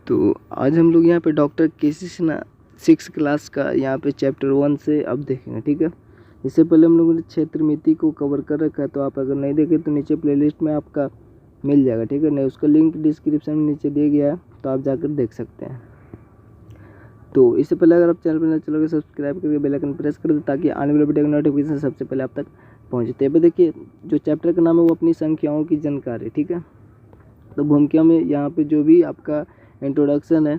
तो आज हम लोग यहाँ पे डॉक्टर केसी सिन्हा 6 क्लास का यहाँ पे चैप्टर 1 से अब देखेंगे, ठीक है। इससे पहले हम लोगों ने क्षेत्र मिति को कवर कर रखा है, तो आप अगर नहीं देखे तो नीचे प्लेलिस्ट में आपका मिल जाएगा, ठीक है। नहीं, उसका लिंक डिस्क्रिप्शन में नीचे दिया गया है, तो आप जाकर देख सकते हैं। तो इससे पहले अगर आप चैनल पर नए चलोगे सब्सक्राइब करके बेल आइकन प्रेस कर दो, ताकि आने वाले वीडियो का नोटिफिकेशन सबसे पहले आप तक पहुँचते हैं। देखिए, जो चैप्टर का नाम है वो अपनी संख्याओं की जानकारी, ठीक है। तो भूमिका में यहाँ पे जो भी आपका इंट्रोडक्शन है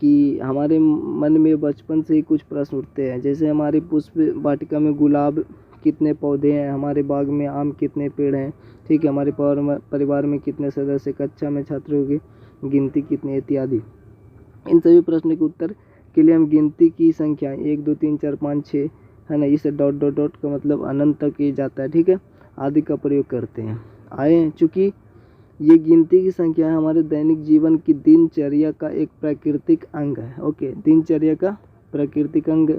कि हमारे मन में बचपन से ही कुछ प्रश्न उठते हैं, जैसे हमारी पुष्प वाटिका में गुलाब कितने पौधे हैं, हमारे बाग में आम कितने पेड़ हैं, ठीक है। हमारे परिवार में कितने सदस्य, कक्षा में छात्रों की गिनती कितनी, इत्यादि। इन सभी प्रश्नों के उत्तर के लिए हम गिनती की संख्या 1 2 3 4 5 6 है ना, इसे डॉट डॉट डॉट का मतलब अनंत तक ही जाता है, ठीक है, आदि का प्रयोग करते हैं आए हैं। चूँकि ये गिनती की संख्या हमारे दैनिक जीवन की दिनचर्या का एक प्राकृतिक अंग है, ओके, दिनचर्या का प्राकृतिक अंग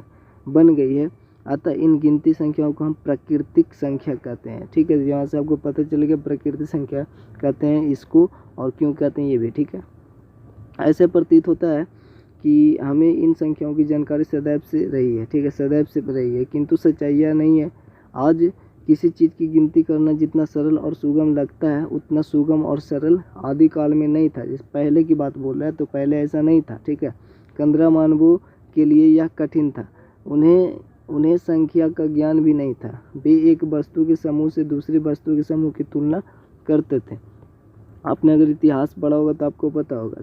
बन गई है, अतः इन गिनती संख्याओं को हम प्राकृतिक संख्या कहते हैं, ठीक है। यहाँ से आपको पता चलेगा प्राकृतिक संख्या कहते हैं इसको, और क्यों कहते हैं ये भी, ठीक है। ऐसे प्रतीत होता है कि हमें इन संख्याओं की जानकारी सदैव से रही है, ठीक है, सदैव से रही है, किंतु सच्चाई यह नहीं है। आज किसी चीज़ की गिनती करना जितना सरल और सुगम लगता है, उतना सुगम और सरल आदि काल में नहीं था। जिस पहले की बात बोल रहा है, तो पहले ऐसा नहीं था, ठीक है। कंदरा मानवों के लिए यह कठिन था, उन्हें संख्या का ज्ञान भी नहीं था। वे एक वस्तु के समूह से दूसरी वस्तु के समूह की तुलना करते थे। आपने अगर इतिहास पढ़ा होगा तो आपको पता होगा,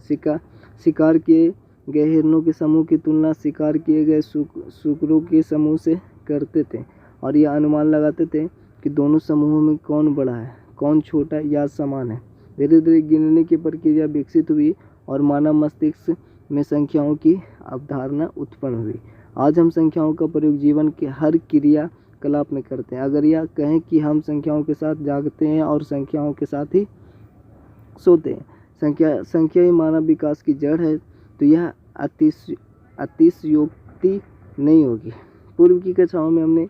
शिकार किए गए हिरणों के समूह की तुलना शिकार किए गए सूकरों के समूह से करते थे, और यह अनुमान लगाते थे कि दोनों समूहों में कौन बड़ा है, कौन छोटा या समान है। धीरे धीरे गिनने की प्रक्रिया विकसित हुई और मानव मस्तिष्क में संख्याओं की अवधारणा उत्पन्न हुई। आज हम संख्याओं का प्रयोग जीवन के हर क्रियाकलाप में करते हैं। अगर यह कहें कि हम संख्याओं के साथ जागते हैं और संख्याओं के साथ ही सोते हैं, संख्या ही मानव विकास की जड़ है, तो यह अतिशयोक्ति नहीं होगी। पूर्व की कक्षाओं में हमने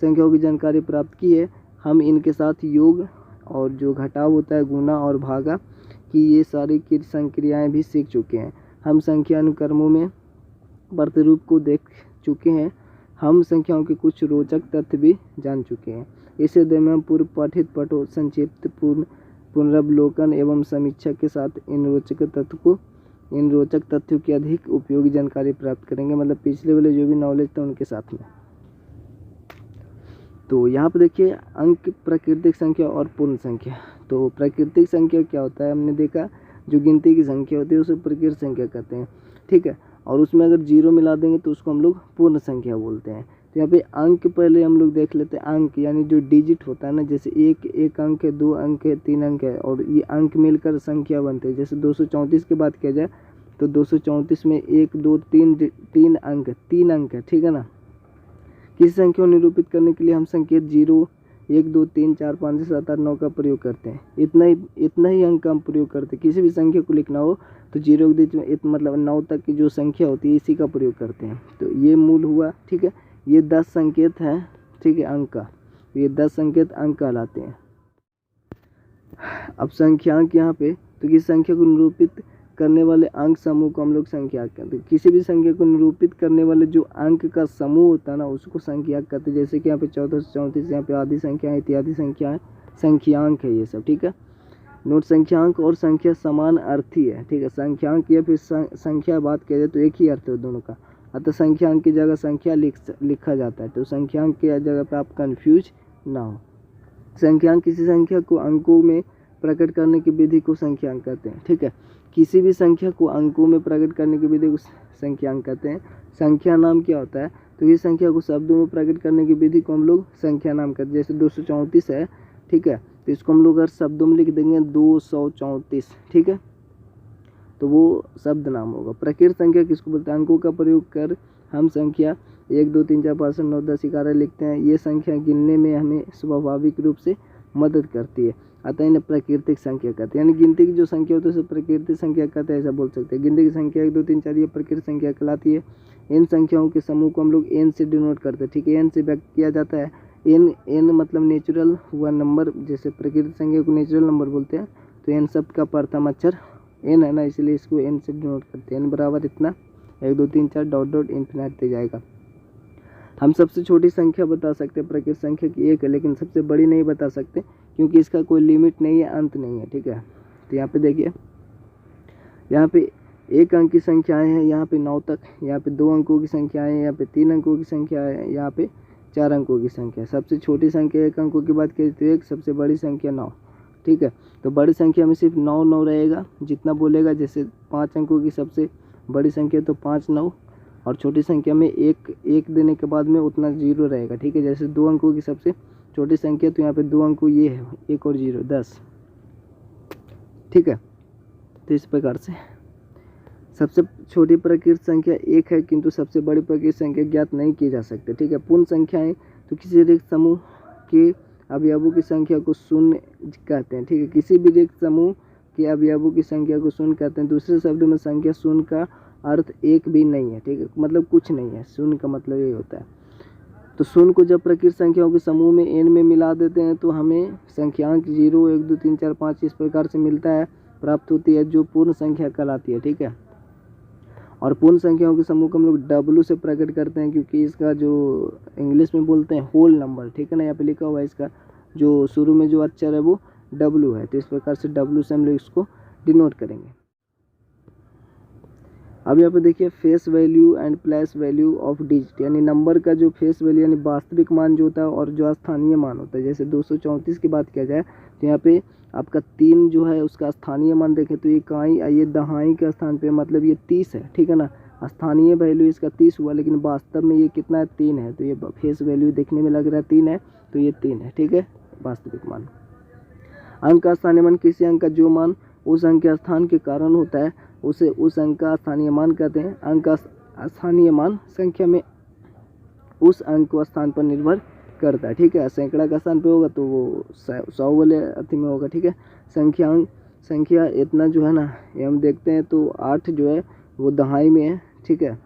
संख्याओं की जानकारी प्राप्त की है। हम इनके साथ योग और जो घटाव होता है, गुना और भागा की ये सारी संक्रियाएँ भी सीख चुके हैं। हम संख्या अनुक्रमों में प्रतिरूप को देख चुके हैं। हम संख्याओं के कुछ रोचक तथ्य भी जान चुके हैं। इस अध्याय में हम पूर्व पाठित पठों संक्षिप्त पुनरावलोकन एवं समीक्षा के साथ इन रोचक तथ्यों की अधिक उपयोगी जानकारी प्राप्त करेंगे, मतलब पिछले वाले जो भी नॉलेज था उनके साथ में। तो यहाँ पर देखिए, अंक, प्राकृतिक संख्या और पूर्ण संख्या। तो प्राकृतिक संख्या क्या होता है, हमने देखा जो गिनती की संख्या होती है उसे प्राकृतिक संख्या कहते हैं, ठीक है। और उसमें अगर 0 मिला देंगे तो उसको हम लोग पूर्ण संख्या बोलते हैं। तो यहाँ पे अंक पहले हम लोग देख लेते हैं। अंक यानी जो डिजिट होता है ना, जैसे एक अंक है, 2 अंक है, 3 अंक है, और ये अंक मिलकर संख्या बनते हैं। जैसे 234 की बात किया जाए तो 234 में 1 2 3 अंक, 3 अंक है, ठीक है ना। किसी संख्या को निरूपित करने के लिए हम संकेत 0 1 2 3 4 5 6 7 8 9 का प्रयोग करते हैं। इतना ही अंक का हम प्रयोग करते हैं। किसी भी संख्या को लिखना हो तो 0 के बीच में मतलब 9 तक की जो संख्या होती है इसी का प्रयोग करते हैं। तो ये मूल हुआ, ठीक है। ये 10 संकेत हैं, ठीक है, अंक का। ये 10 संकेत अंक कहलाते हैं। अब संख्यांक यहाँ पे, तो किसी संख्या को निरूपित करने वाले अंक समूह को हम लोग संख्यांक कहते हैं। किसी भी संख्या को निरूपित करने वाले जो अंक का समूह होता है ना, उसको संख्यांक कहते हैं। जैसे कि यहाँ पे 14 से 34, यहाँ पे आदि संख्याएं, इत्यादि संख्याएं संख्यांक है ये सब, ठीक है। नोट, संख्यांक और संख्या समान अर्थी है, ठीक है। संख्यांक या फिर संख्या बात करें तो एक ही अर्थ है दोनों का, अतः संख्यांक की जगह संख्या लिखा जाता है। तो संख्यांक की जगह पे आप कंफ्यूज ना हो। संख्यांक किसी संख्या को अंकों में प्रकट करने की विधि को संख्यांक कहते हैं, ठीक है। किसी भी संख्या को अंकों में प्रकट करने की विधि को संख्यांक कहते हैं। संख्या नाम क्या होता है, तो इस संख्या को शब्दों में प्रकट करने की विधि को हम लोग संख्या नाम कहते हैं। जैसे 234 है, ठीक है, तो इसको हम लोग अगर शब्दों में लिख देंगे 234, ठीक है, तो वो शब्द नाम होगा। प्रकृत संख्या किसको बोलते हैं, अंकों का प्रयोग कर हम संख्या 1 2 3 4 5 6 9 10 11 लिखते हैं। ये संख्या गिनने में हमें स्वाभाविक रूप से मदद करती है, अतः इन्हें प्राकृतिक संख्या कहते हैं। यानी गिनती की जो संख्या होती है उसे प्राकृतिक संख्या कहते हैं, ऐसा बोल सकते हैं। गिनती की संख्या 1 2 3 4 ये प्राकृतिक संख्या कहलाती है। इन संख्याओं के समूह को हम लोग n से डिनोट करते हैं, ठीक है। n से व्यक्त किया जाता है। n मतलब नेचुरल हुआ नंबर, जैसे प्राकृतिक संख्या को नेचुरल नंबर बोलते हैं। तो n शब्द का प्रथम अक्षर n है ना, इसलिए इसको n से डिनोट करते हैं। n बराबर इतना 1 2 3 4 डॉट डॉट इन्फिनिट तक जाएगा। हम सबसे छोटी संख्या बता सकते हैं प्राकृतिक संख्या की 1 है, लेकिन सबसे बड़ी नहीं बता सकते क्योंकि इसका कोई लिमिट नहीं है, अंत नहीं है, ठीक है। तो यहाँ पे देखिए, यहाँ पे 1 अंक की संख्याएं हैं, यहाँ पे 9 तक, यहाँ पे 2 अंकों की संख्याएं हैं, यहाँ पे 3 अंकों की संख्या है, यहाँ पे 4 अंकों की संख्या है। सबसे छोटी संख्या 1 अंकों की बात करें तो 1, सबसे बड़ी संख्या 9, ठीक है। तो बड़ी संख्या में सिर्फ 9 9 रहेगा, जितना बोलेगा। जैसे 5 अंकों की सबसे बड़ी संख्या तो 5 9, और छोटी संख्या में 1 देने के बाद में उतना 0 रहेगा, ठीक है। जैसे 2 अंकों की सबसे छोटी संख्या तो यहाँ पे 2 अंकों ये है, 1 और 0 10, ठीक है। तो इस प्रकार से सबसे छोटी प्राकृतिक संख्या 1 है, किंतु सबसे बड़ी प्राकृतिक संख्या ज्ञात नहीं की जा सकती, ठीक है। पूर्ण संख्याएं तो किसी रिक्त समूह के अवयवों की संख्या को शून्य कहते हैं, ठीक है। किसी भी रिक्त समूह के अवयवों की संख्या को शून्य कहते हैं। दूसरे शब्दों में संख्या शून्य का अर्थ एक भी नहीं है, ठीक है, मतलब कुछ नहीं है। शून्य का मतलब ये होता है। तो शून्य को जब प्राकृतिक संख्याओं के समूह में n में मिला देते हैं तो हमें संख्यांक 0 1 2 3 4 5 इस प्रकार से मिलता है, प्राप्त होती है, जो पूर्ण संख्या कहलाती है, ठीक है। और पूर्ण संख्याओं के समूह को हम लोग W से प्रकट करते हैं, क्योंकि इसका जो इंग्लिश में बोलते हैं होल नंबर, ठीक है ना। यहाँ पे लिखा हुआ है इसका जो शुरू में जो अक्षर है वो W है, तो इस प्रकार से W से हम लोग इसको डिनोट करेंगे। अब यहाँ पे देखिए face value and place value of digit, यानी नंबर का जो फेस वैल्यू यानी वास्तविक मान जो होता है और जो स्थानीय मान होता है। जैसे 234 की बात किया जाए तो यहाँ पे आपका 3 जो है उसका स्थानीय मान देखें तो ये इकाई, ये दहाई के स्थान पे, मतलब ये 30 है, ठीक है ना। स्थानीय वैल्यू इसका 30 हुआ, लेकिन वास्तव में ये कितना है, 3 है। तो ये फेस वैल्यू देखने में लग रहा है 3 है, तो ये 3 है, ठीक है, वास्तविक मान। अंक का स्थानीय मान किसी अंक का जो मान उस अंक के स्थान के कारण होता है उसे उस अंक का स्थानीय मान कहते हैं। अंक का स्थानीय मान संख्या में उस अंक को स्थान पर निर्भर करता है, ठीक है। सैकड़ा का स्थान पे होगा तो वो 100 वाले अथी में होगा, ठीक है। संख्या इतना जो है ना, ये हम देखते हैं तो 8 जो है वो दहाई में है, ठीक है,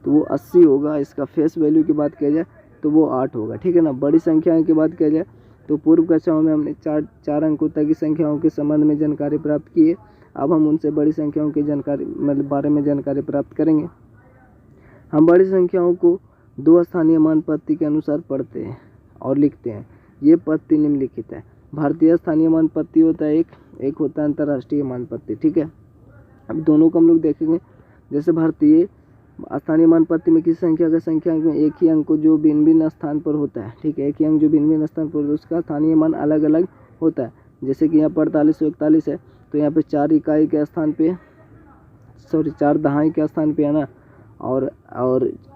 तो वो 80 होगा। इसका फेस वैल्यू की बात किया जाए तो वो 8 होगा, ठीक है ना। बड़ी संख्याओं की बात किया जाए तो पूर्व कक्षाओं में हमने चार अंकों तक की संख्याओं के संबंध में जानकारी प्राप्त की है। अब हम उनसे बड़ी संख्याओं की जानकारी मतलब बारे में जानकारी प्राप्त करेंगे। हम बड़ी संख्याओं को 2 स्थानीय मान पद्धति के अनुसार पढ़ते हैं और लिखते हैं। ये पद्धति निम्नलिखित है। भारतीय स्थानीय मान पद्धति होता है एक होता है अंतर्राष्ट्रीय मान पद्धति, ठीक है। अब दोनों को हम लोग देखेंगे। जैसे भारतीय स्थानीय मान पद्धति में किसी संख्या का संख्यांक में एक ही अंक को जो भिन्न भिन्न स्थान पर होता है, ठीक है, एक ही अंक जो भिन्न भिन्न स्थान पर उसका स्थानीय मान अलग अलग होता है। जैसे कि यहाँ 4541 है तो यहाँ पे 4 इकाई के स्थान पे 4 दहाई के स्थान पे है ना, और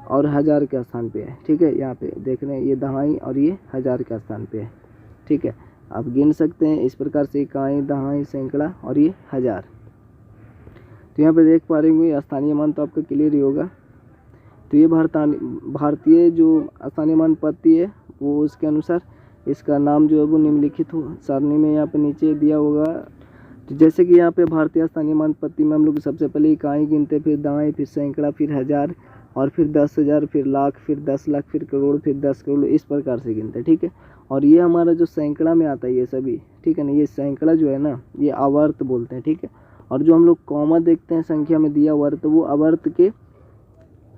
1000 के स्थान पे है, ठीक है। यहाँ पे देख रहे हैं ये दहाई और ये 1000 के स्थान पे है, ठीक है। आप गिन सकते हैं इस प्रकार से इकाई, दहाई, सैकड़ा और ये 1000। तो यहाँ पे देख पा रहे होंगे स्थानीय मान तो आपका क्लियर ही होगा। तो ये भारतीय जो स्थानीय मान पद्धति है वो उसके अनुसार इसका नाम जो है वो निम्नलिखित हो सारणी में यहाँ पे नीचे दिया होगा। तो जैसे कि यहाँ पे भारतीय स्थानीय मान पद्धति में हम लोग सबसे पहले इकाई गिनते, फिर दहाई, फिर सैकड़ा, फिर 1000 और फिर 10,000, फिर लाख, फिर 10 लाख, फिर करोड़, फिर 10 करोड़, इस प्रकार से गिनते हैं, ठीक है। और ये हमारा जो सैकड़ा में आता है ये सभी, ठीक है ना, ये सैकड़ा जो है ना ये आवर्त बोलते हैं, ठीक है। और जो हम लोग कॉमा देखते हैं संख्या में दिया हुआ तो वो आवर्त के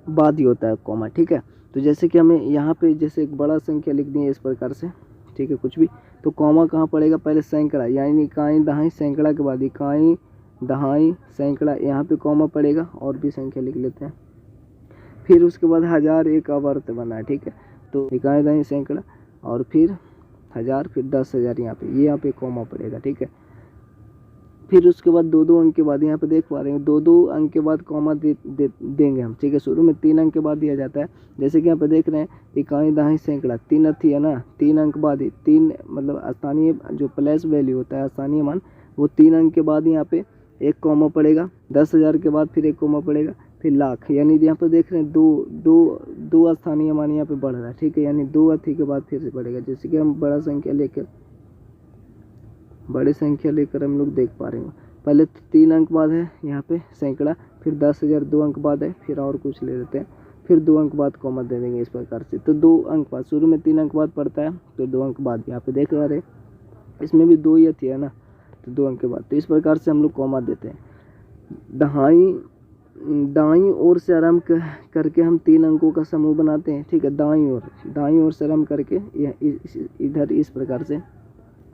बाद ही होता है कॉमा, ठीक है। तो जैसे कि हमें यहाँ पे जैसे एक बड़ा संख्या लिख दी है इस प्रकार से, ठीक है, कुछ भी, तो कॉमा कहाँ पड़ेगा, पहले सैकड़ा, यानी इकाई, दहाई, सैकड़ा के बाद इकाई, दहाई, सैकड़ा, यहाँ पे कॉमा पड़ेगा। और भी संख्या लिख लेते हैं। फिर उसके बाद 1000 एक आवर्त बना है, ठीक है। तो इकाई, दहाई, सैकड़ा और फिर 1000, फिर 10,000, यहाँ पे कॉमा पड़ेगा, ठीक है। फिर उसके बाद 2-2 अंक के बाद यहाँ पे देख पा रहे हैं 2-2 अंक के बाद कॉमा देंगे हम, ठीक है। शुरू में 3 अंक के बाद दिया जाता है। जैसे कि यहाँ पे देख रहे हैं इकाई, दहाई, सैकड़ा 3 अथी है ना, 3 अंक बाद ही 3 मतलब स्थानीय जो प्लेस वैल्यू होता है स्थानीय मान वो 3 अंक के बाद यहाँ पे एक कॉमा पड़ेगा। 10,000 के बाद फिर एक कॉमा पड़ेगा, फिर लाख, यानी यहाँ पे देख रहे हैं दो स्थानीय मान यहाँ पे बढ़ रहा है, ठीक है, यानी 2 अथी के बाद फिर से बढ़ेगा। जैसे कि हम बड़ी संख्या लेकर हम लोग देख पा रहे हैं। पहले 3 अंक बाद है यहाँ पे सैकड़ा, फिर 10,000 2 अंक बाद है, फिर और कुछ ले लेते हैं, फिर 2 अंक बाद कॉमा दे देंगे इस प्रकार से। तो 2 अंक बाद, शुरू में 3 अंक बाद पड़ता है तो 2 अंक बाद यहाँ पे देख रहे हैं इसमें भी 2 ही अथी है ना, तो 2 अंक के बाद। तो इस प्रकार से हम लोग कॉमा देते हैं। दाईं ओर से आरंभ करके हम 3 अंकों का समूह बनाते हैं, ठीक है। दाईं ओर से आरंभ करके इधर इस प्रकार से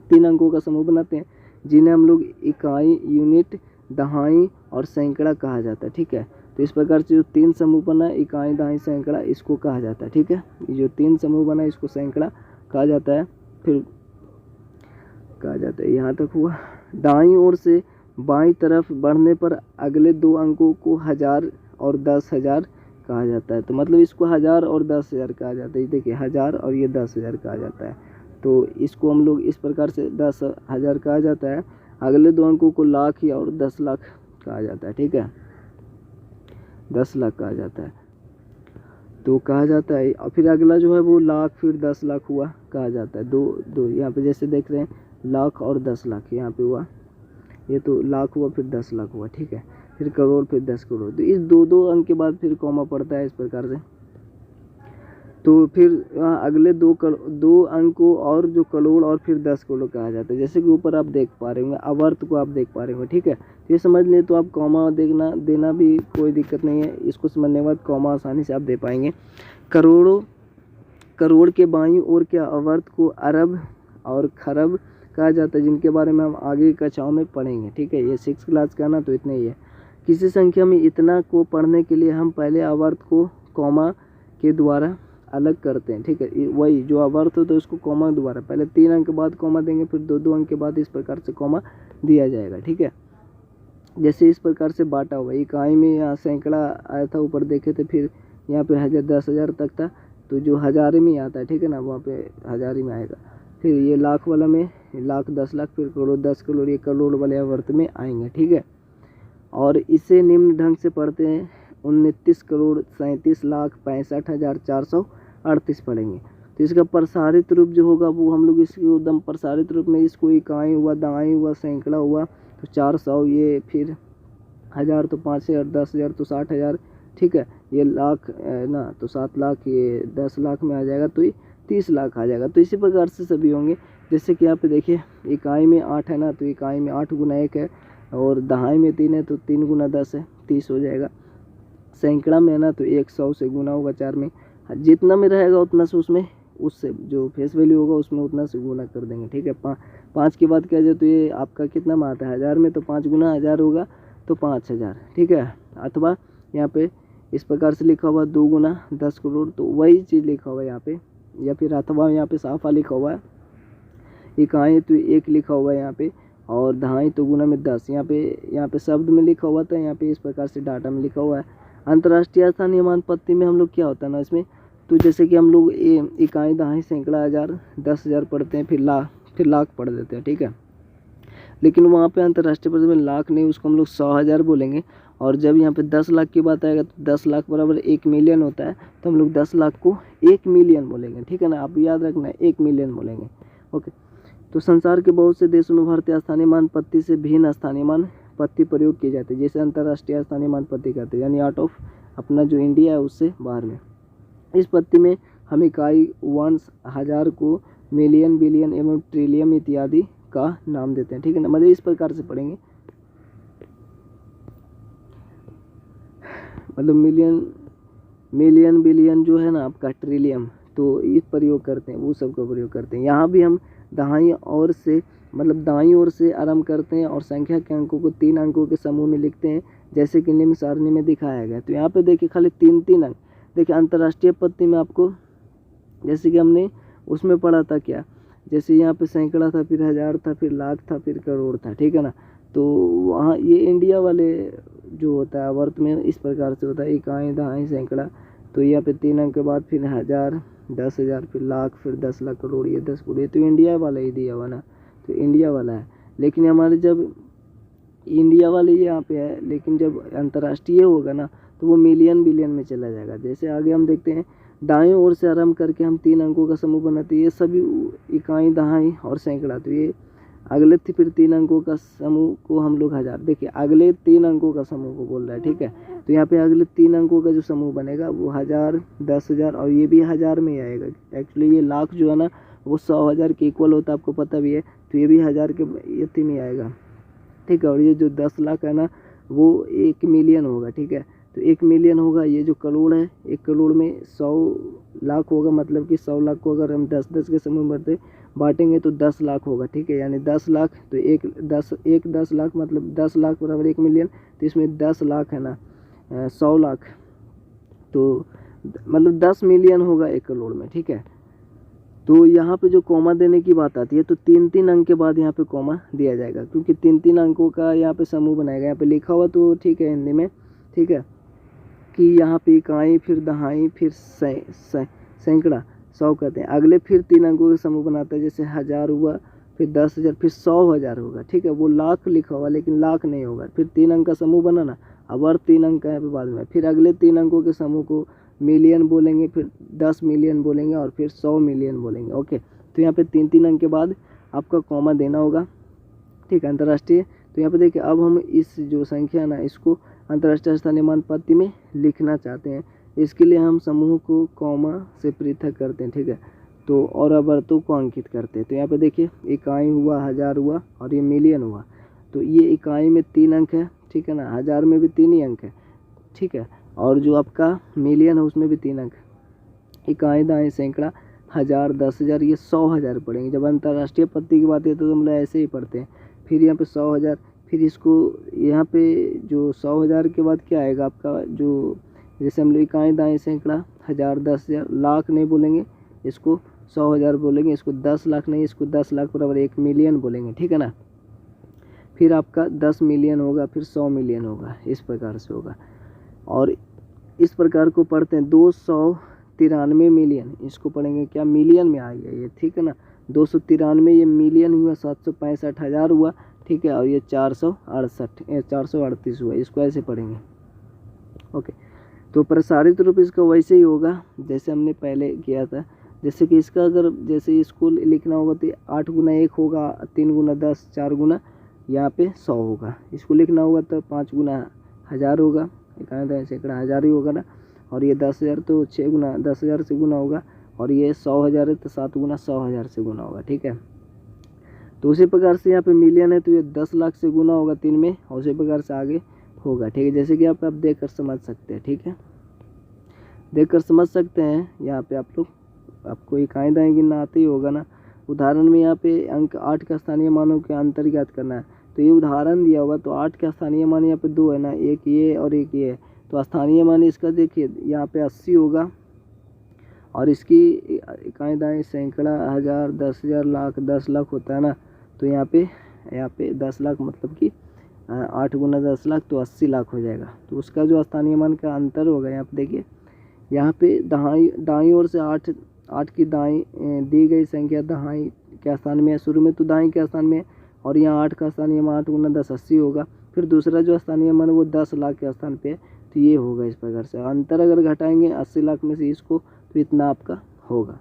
3 अंकों का समूह बनाते हैं, जिन्हें हम लोग इकाई, यूनिट, दहाई और सैकड़ा कहा जाता है, ठीक है। तो इस प्रकार से जो 3 समूह बना है, इकाई, दहाई, सैकड़ा, इसको कहा जाता है, ठीक है। ये जो 3 समूह बना है इसको सैकड़ा कहा जाता है। फिर कहा जाता है, यहाँ तक हुआ। दाईं ओर से बाईं तरफ बढ़ने पर अगले 2 अंकों को 1000 और 10,000 कहा जाता है। तो मतलब इसको 1000 और 10,000 कहा जाता है। देखिए 1000 और ये 10,000 कहा जाता है। तो इसको हम लोग इस प्रकार से 10,000 कहा जाता है। अगले 2 अंकों को लाख या और 10 लाख कहा जाता है, ठीक है। 10 लाख कहा जाता है, तो कहा जाता है। और फिर अगला जो है वो लाख, फिर 10 लाख हुआ, कहा जाता है। दो यहाँ पे जैसे देख रहे हैं, लाख और 10 लाख यहाँ पे हुआ, ये तो लाख हुआ, फिर 10 लाख हुआ, ठीक है। फिर करोड़, फिर 10 करोड़। तो इस 2 अंक के बाद फिर कॉमा पड़ता है इस प्रकार से। तो फिर अगले 2 अंकों और जो करोड़ और फिर 10 करोड़ कहा जाता है। जैसे कि ऊपर आप देख पा रहे होंगे, आवर्त को आप देख पा रहे होंगे, ठीक है। तो ये समझ लें तो आप कॉमा देना भी कोई दिक्कत नहीं है। इसको समझने के बाद कॉमा आसानी से आप दे पाएंगे। करोड़ के बाईं ओर के आवर्त को अरब और खरब कहा जाता है, जिनके बारे में हम आगे की कक्षाओं में पढ़ेंगे, ठीक है। ये 6 क्लास का ना, तो इतना ही है। किसी संख्या में इतना को पढ़ने के लिए हम पहले आवर्त को कॉमा के द्वारा अलग करते हैं, ठीक है। वही जो आवर्त हो तो उसको कॉमा द्वारा, पहले 3 अंक के बाद कॉमा देंगे, फिर 2 अंक के बाद इस प्रकार से कॉमा दिया जाएगा, ठीक है। जैसे इस प्रकार से बांटा हुआ, इकाई में यहाँ सैकड़ा आया था, ऊपर देखे थे, फिर यहाँ पे 10,000 तक था, तो जो हज़ार में आता है, ठीक है ना, वहाँ पे हज़ार में आएगा। फिर ये लाख वाला में लाख, 10 लाख, फिर करोड़, 10 करोड़, ये करोड़ वाले आवर्त में आएंगे, ठीक है। और इसे निम्न ढंग से पढ़ते हैं, 29 करोड़ 37 लाख 65,438 पढ़ेंगे। तो इसका प्रसारित रूप जो होगा वो हम लोग इसको एकदम प्रसारित रूप में, इसको इकाई हुआ, दहाई हुआ, सैकड़ा हुआ, तो 400, ये फिर 1000 तो 5,000, 10,000 तो 60,000, ठीक है। ये लाख ना, तो 7 लाख, ये 10 लाख में आ जाएगा, तो ये 30 लाख आ जाएगा। तो इसी प्रकार से सभी होंगे। जैसे कि यहाँ पे देखिए, इकाई में 8 है ना, तो इकाई में 8 गुना 1 है, और दहाई में 3 है, तो 3 गुना 10 है, 30 हो जाएगा। सैकड़ा में है ना, तो 100 से गुना होगा 4 में, जितना में रहेगा उतना से उसमें, उससे जो फेस वैल्यू होगा उसमें उतना से गुना कर देंगे, ठीक है। 5 के बाद क्या जाए, तो ये आपका कितना में आता है, 1000 में, तो 5 गुना 1000 होगा, तो 5000, ठीक है। अथवा यहाँ पे इस प्रकार से लिखा हुआ 2 गुना 10 करोड़, तो वही चीज़ लिखा हुआ है यहाँ पे। या फिर अथवा यहाँ पे साफा लिखा हुआ है, इकाई तो 1 लिखा हुआ है यहाँ पे, और दहाई तो गुना में 10, यहाँ पे शब्द में लिखा हुआ था, यहाँ पे इस प्रकार से डाटा में लिखा हुआ है। अंतर्राष्ट्रीय स्थानीय मान पत्ती में हम लोग क्या होता है ना इसमें, तो जैसे कि हम लोग इकाई, दहाई, सैकड़ा, 1000, 10,000 पढ़ते हैं, फिर लाख पढ़ देते हैं, ठीक है। लेकिन वहाँ पे अंतर्राष्ट्रीय पत्ती में लाख नहीं, उसको हम लोग 100,000 बोलेंगे। और जब यहाँ पे 10 लाख की बात आएगा, तो 10 लाख बराबर 1 मिलियन होता है, तो हम लोग 10 लाख को 1 मिलियन बोलेंगे, ठीक है ना। आप याद रखना, 1 मिलियन बोलेंगे, ओके। तो संसार के बहुत से देशों में भारतीय स्थानीय मान पत्ती से भिन्न स्थानीय मान पत्ती प्रयोग की जाती है, जैसे अंतर्राष्ट्रीय स्थानीय मान पत्ती कहते हैं, यानी आउट ऑफ अपना जो इंडिया है उससे बाहर में। इस पत्ती में हम इकाई, वंश, 1000 को मिलियन, बिलियन एवं ट्रिलियन इत्यादि का नाम देते हैं, ठीक है ना। मतलब इस प्रकार से पढ़ेंगे, मतलब मिलियन बिलियन जो है ना आपका, ट्रिलियन, तो इस प्रयोग करते हैं, वो सब का प्रयोग करते हैं। यहाँ भी हम दाईं ओर से आरंभ करते हैं और संख्या के अंकों को 3 अंकों के समूह में लिखते हैं, जैसे कि निम्न सारणी में दिखाया गया। तो यहाँ पे देखिए खाली 3 अंक। देखिए अंतर्राष्ट्रीय पत्ती में आपको, जैसे कि हमने उसमें पढ़ा था क्या, जैसे यहाँ पे सैकड़ा था, फिर 1000 था, फिर लाख था, फिर करोड़ था, ठीक है ना। तो वहाँ ये इंडिया वाले जो होता है आवर्त में इस प्रकार से होता है, इकाई, दहाई, सैकड़ा। तो यहाँ पे 3 अंक के बाद फिर 1000, 10,000, फिर लाख, फिर 10 लाख, करोड़, ये 10 करोड़, ये तो इंडिया वाला ही दिया हुआ ना, तो इंडिया वाला है। लेकिन हमारे जब इंडिया वाले यहाँ पे है, लेकिन जब अंतर्राष्ट्रीय होगा ना, तो वो मिलियन बिलियन में चला जाएगा। जैसे आगे हम देखते हैं, दाएं ओर से आरंभ करके हम 3 अंकों का समूह बनाते हैं, ये सभी इकाई, दहाई और सैकड़ा। तो ये अगले फिर 3 अंकों का समूह को हम लोग 1000, देखिए अगले 3 अंकों का समूह को बोल रहा है, ठीक है। तो यहाँ पे अगले 3 अंकों का जो समूह बनेगा वो 1000, 10,000, और ये भी 1000 में ही आएगा। एक्चुअली ये लाख जो है ना वो 100,000 के इक्वल होता है, आपको पता भी है, तो ये भी 1000 के इतने में आएगा, ठीक है। और ये जो 10 लाख है ना वो 1 मिलियन होगा, ठीक है। तो 1 मिलियन होगा, ये जो करोड़ है 1 करोड़ में 100 लाख होगा, मतलब कि 100 लाख को अगर हम 10-10 के समूह में बांटेंगे तो 10 लाख होगा, ठीक है। यानी 10 लाख तो 10 लाख मतलब 10 लाख बराबर 1 मिलियन। तो इसमें 10 लाख है ना 100 लाख तो मतलब 10 मिलियन होगा 1 करोड़ में, ठीक है। तो यहाँ पे जो कॉमा देने की बात आती है तो 3-3 अंक के बाद यहाँ पे कॉमा दिया जाएगा, क्योंकि 3-3 अंकों का यहाँ पे समूह बनाएगा। यहाँ पे लिखा हुआ तो ठीक है हिंदी में, ठीक है, कि यहाँ पे इकाई फिर दहाई फिर सैकड़ा 100 कहते हैं। अगले फिर 3 अंकों का समूह बनाता है, जैसे 1000 हुआ, फिर 10,000, फिर 100,000 होगा, ठीक है। वो लाख लिखा हुआ लेकिन लाख नहीं होगा। फिर 3 अंक का समूह बना ना, अब और 3 अंक है बाद में। फिर अगले 3 अंकों के समूह को मिलियन बोलेंगे, फिर 10 मिलियन बोलेंगे और फिर 100 मिलियन बोलेंगे, ओके। तो यहाँ पे 3-3 अंक के बाद आपका कॉमा देना होगा, ठीक है, अंतर्राष्ट्रीय। तो यहाँ पे देखिए अब हम इस जो संख्या है ना इसको अंतर्राष्ट्रीय स्थानीय मान पत्ती में लिखना चाहते हैं। इसके लिए हम समूह को कॉमा से पृथक करते हैं, ठीक है। तो और आवर्तों को अंकित करते हैं। तो यहाँ पे देखिए इकाई हुआ, 1000 हुआ और ये मिलियन हुआ। तो ये इकाई में 3 अंक है, ठीक है ना, 1000 में भी 3 ही अंक है, ठीक है। और जो आपका मिलियन है उसमें भी 3 अंक। इकाई दाएँ सैकड़ा 1000 10,000 ये 100,000 पढ़ेंगे। जब अंतर्राष्ट्रीय पत्ती की बात है तो हम लोग ऐसे ही पढ़ते हैं। फिर यहाँ पे 100,000, फिर इसको यहाँ पे जो 100,000 के बाद क्या आएगा आपका, जो जैसे हम लोग इकाई दाएँ सैकड़ा 1000 10,000 लाख नहीं बोलेंगे, इसको 100,000 बोलेंगे। इसको 10 लाख नहीं, इसको 10 लाख बराबर 1 मिलियन बोलेंगे, ठीक है ना। फिर आपका 10 मिलियन होगा, फिर 100 मिलियन होगा, इस प्रकार से होगा। और इस प्रकार को पढ़ते हैं 293 मिलियन, इसको पढ़ेंगे क्या, मिलियन में आ गया ये, ठीक है ना। 293 ये मिलियन हुआ, 765,000 हुआ, ठीक है। और ये 438 हुआ, इसको ऐसे पढ़ेंगे, ओके। तो प्रसारित रूप इसका वैसे ही होगा जैसे हमने पहले किया था। जैसे कि इसका अगर जैसे इसको लिखना होगा तो 8 गुना 1 होगा, 3 गुना 10, 4 गुना यहाँ पे 100 होगा। इसको लिखना होगा तो 5 गुना 1000 होगा, इकाई सैकड़ा 1000 ही होगा ना। और ये 10,000 तो 6 गुना 10,000 से गुना होगा। और ये 100,000 है तो 7 गुना 100,000 से गुना होगा, ठीक है। तो उसी प्रकार से यहाँ पे मिलियन है तो ये 10 लाख से गुना होगा 3 में, और उसी प्रकार से आगे होगा, ठीक है। जैसे कि आप देख कर समझ सकते हैं, ठीक है, देख कर समझ सकते हैं। यहाँ पे आप लोग आपको इकाई दाएँ गिनना आते ही होगा ना। उदाहरण में यहाँ पे अंक 8 का स्थानीय मानों के अंतर ज्ञात करना है। तो ये उदाहरण दिया होगा तो 8 का स्थानीय मान यहाँ पे 2 है ना, एक ये और एक ये है। तो स्थानीय मान इसका देखिए यहाँ पे 80 होगा, और इसकी इकाई दाएँ सैकड़ा 1000 10,000 लाख 10 लाख होता है ना। तो यहाँ पे 10 लाख मतलब कि 8 गुना 10 लाख तो 80 लाख हो जाएगा। तो उसका जो स्थानीय मान का अंतर होगा यहाँ पे देखिए, यहाँ पे दाईं ओर से 8 की दाईं दी गई संख्या दाईं के स्थान में है। शुरू में तो दाईं के स्थान में है, और यहाँ 8 का स्थानीय मान 8 गुना 10 80 होगा। फिर दूसरा जो स्थानीय मान वो 10 लाख के स्थान पे है, तो ये होगा इस प्रकार से। अंतर अगर घटाएंगे 80 लाख में से इसको तो इतना आपका होगा।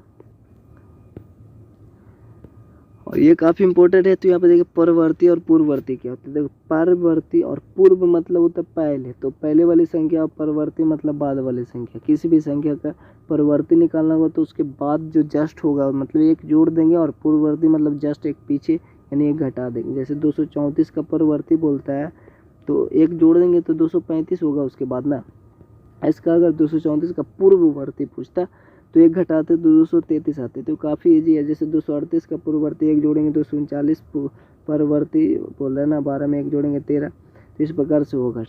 और ये काफ़ी इंपॉर्टेंट है। तो यहाँ पे देखिए परवर्ती और पूर्ववर्ती क्या होता है। देखो परवर्ती और पूर्व मतलब होता है पहले, तो पहले वाली संख्या और परवर्ती मतलब बाद वाली संख्या। किसी भी संख्या का परवर्ती निकालना होगा तो उसके बाद जो जस्ट होगा मतलब एक जोड़ देंगे, और पूर्ववर्ती मतलब जस्ट एक पीछे यानी एक घटा देंगे। जैसे 234 का परवर्ती बोलता है तो एक जोड़ देंगे तो 235 होगा उसके बाद ना। इसका अगर 234 का पूर्ववर्ती पूछता तो एक घटाते तो 233 आते। तो काफ़ी इजी है। जैसे 238 का पूर्ववर्ती एक जोड़ेंगे 239 परवर्ती बोल रहे हैं ना, 12 में एक जोड़ेंगे 13। तो इस प्रकार से होगा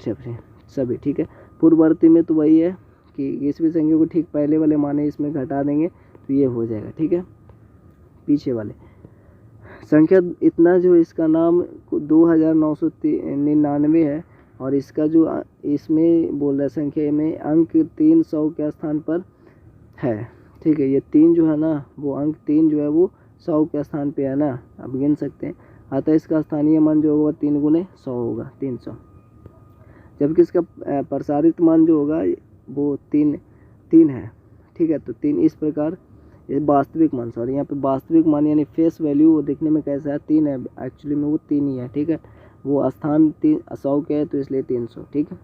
सभी, ठीक है। पूर्ववर्ती में तो वही है कि इस भी संख्या को ठीक पहले वाले माने इसमें घटा देंगे तो ये हो जाएगा, ठीक है। पीछे वाले संख्या इतना जो इसका नाम 2999 है, और इसका जो इसमें बोल रहा है संख्या में अंक 300 के स्थान पर है, ठीक है। ये 3 जो है ना वो अंक 3 जो है वो 100 के स्थान पे है ना, आप गिन सकते हैं। अतः इसका स्थानीय मान जो होगा 3 गुने 100 होगा 300। जबकि इसका प्रसारित मान जो होगा वो 3 है, ठीक है। तो 3 इस प्रकार ये वास्तविक मान, सॉरी यहाँ पे वास्तविक मान यानी फेस वैल्यू वो देखने में कैसा है 3 है, एक्चुअली में वो 3 ही है, ठीक है। वो स्थान 100 के है तो इसलिए 300, ठीक है।